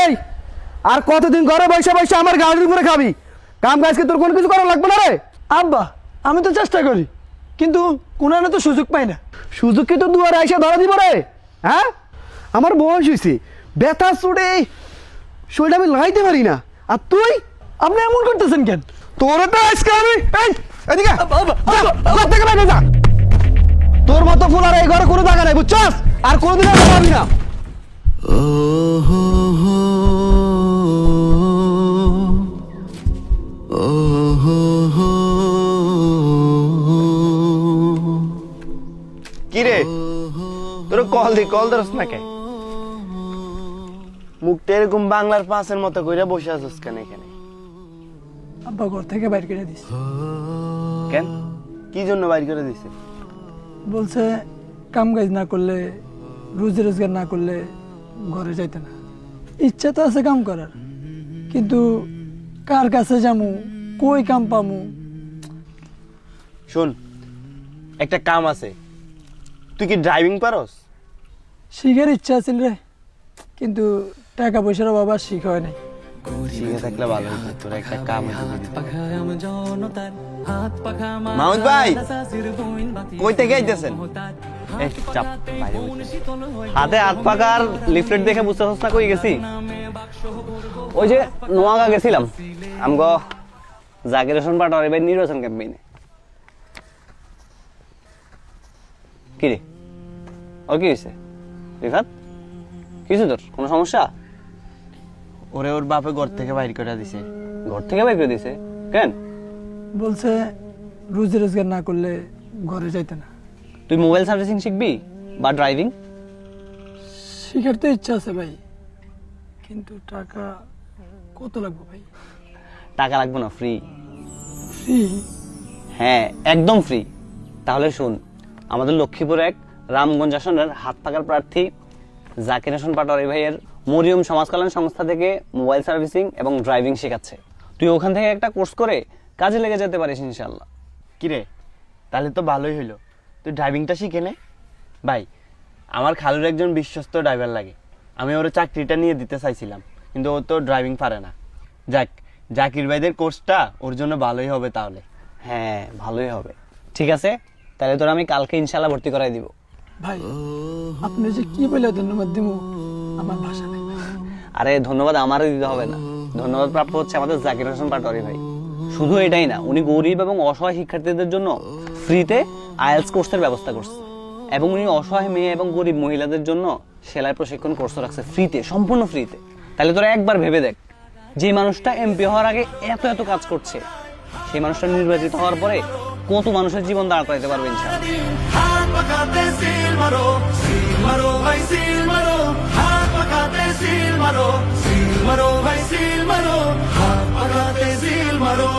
এই আর কতদিন ঘরে বসে বসে আমার গাড়ির উপরে খাবি? কাম কাজ কি তোর কোনো কিছু করা লাগবে না রে? আব্বা আমি তো চেষ্টা করি, কিন্তু কোনো তো সুযোগ পাই না। সুযোগ কি তো দুয়ারে এসে ধরা দিব রে? হ্যাঁ, আমার বয়স হয়েছে, ব্যথা চড়ে শরীরটা আমি লাইতে পারি না, আর তুই আপনি এমন করতেছেন কেন? তোর তো আজকে আমি এদিকে ঘর থেকে বাইরে যা। তোর মতো ফুল আর এই ঘরে কোনো জায়গা নাই, বুঝছস? আর কোনোদিন আর পাবি না। কিরে তোর কল ধরস না কে? মুখটা এরকম বাংলার পাঁচের মতো কইরা বসে আছিস কেন এখানে? আব্বা ঘর থেকে বাইর করে দিস। কেন, কি জন্য বাইর করে দিছে? বলছে কাম কাজ না করলে, রুজি রোজগার না করলে ঘরে যাইতে না। ইচ্ছা তো আছে কাম করার, কিন্তু কার কাছে যামু, কই কাম পামু? শোন, একটা কাম আছে, তুই কি ড্রাইভিং পারস? শিখার ইচ্ছা আছিল রে, কিন্তু টাকা পয়সার অভাব আর শিখা হয় নাই। শিখে থাকলে ভালো হতো, তোর একটা কাম মাহমুদ ভাই কই থেকে আইতেছেন? হাতে হাত পাকার লিফলেট দেখে বুঝতে পারছ না কই গেছি? ওই যে নোয়াগা গেছিলাম আমগো জাকির হোসেন পাটোয়ারি ভাই নির্বাচন ক্যাম্পেইনে। কি রে, ওর কি হয়েছে? রিফাত, কিছু তোর কোনো সমস্যা? ওরে ওর বাপে ঘর থেকে বাইর করে দিছে। ঘর থেকে বাইর করে দিছে কেন? বলছে রুজি রোজগার না করলে ঘরে যাইতে না। তুই মোবাইল সার্ভিসিং শিখবি বা ড্রাইভিং? শিখার তো ইচ্ছা আছে ভাই, কিন্তু টাকা কত লাগবে ভাই? টাকা লাগবে না, ফ্রি। ফ্রি? হ্যাঁ, একদম ফ্রি। তাহলে শুন, আমাদের লক্ষ্মীপুর এক রামগঞ্জ আসনের হাত পাকার প্রার্থী জাকির হোসেন পাটোয়ারি ভাইয়ের মরিয়ম সমাজ কল্যাণ সংস্থা থেকে মোবাইল সার্ভিসিং এবং ড্রাইভিং শেখাচ্ছে। তুই ওখান থেকে একটা কোর্স করে কাজে লেগে যেতে পারিস ইনশাল্লাহ। কিরে, তাহলে তো ভালোই হইলো, তুই ড্রাইভিংটা শিখে নে। ভাই, আমার খালুর একজন বিশ্বস্ত ড্রাইভার লাগে, আমি ওর চাকরিটা নিয়ে দিতে চাইছিলাম, কিন্তু ও তো ড্রাইভিং পারে না। যাক, জাকির ভাইদের কোর্সটা ওর জন্য ভালোই হবে তাহলে। হ্যাঁ, ভালোই হবে। ঠিক আছে, তাহলে তোর আমি কালকে ইনশাল্লাহ ভর্তি করাই দিব। ভাই আপনি যে কি বলে ধন্যবাদ দিব, আমার ভাষা নেই। আরে ধন্যবাদ আমারও দিতে হবে না, ধন্যবাদ প্রাপ্ত হচ্ছে আমাদের জাকির হোসেন পাটোয়ারি ভাই। শুধু এটাই না, উনি গরিব এবং অসহায় শিক্ষার্থীদের জন্য ফ্রিতে আইএলটিএস কোর্সের ব্যবস্থা করছে, এবং উনি অসহায় মেয়ে এবং গরিব মহিলাদের জন্য সেলাই প্রশিক্ষণ কোর্স রাখছে ফ্রিতে, সম্পূর্ণ ফ্রিতে। তাহলে তোরা একবার ভেবে দেখ, যে মানুষটা এমপি হওয়ার আগে এত এত কাজ করছে, সেই মানুষটা নির্বাচিত হওয়ার পরে কত মানুষের জীবন দাঁড় করাইতে পারবে ইনশাআল্লাহ। হাত পাকাতে সিল মারো ভাই সিল মারো, হাত পাকাতে সিল মারো ভাই সিল মারো, হাত পাকাতে সিল মারো।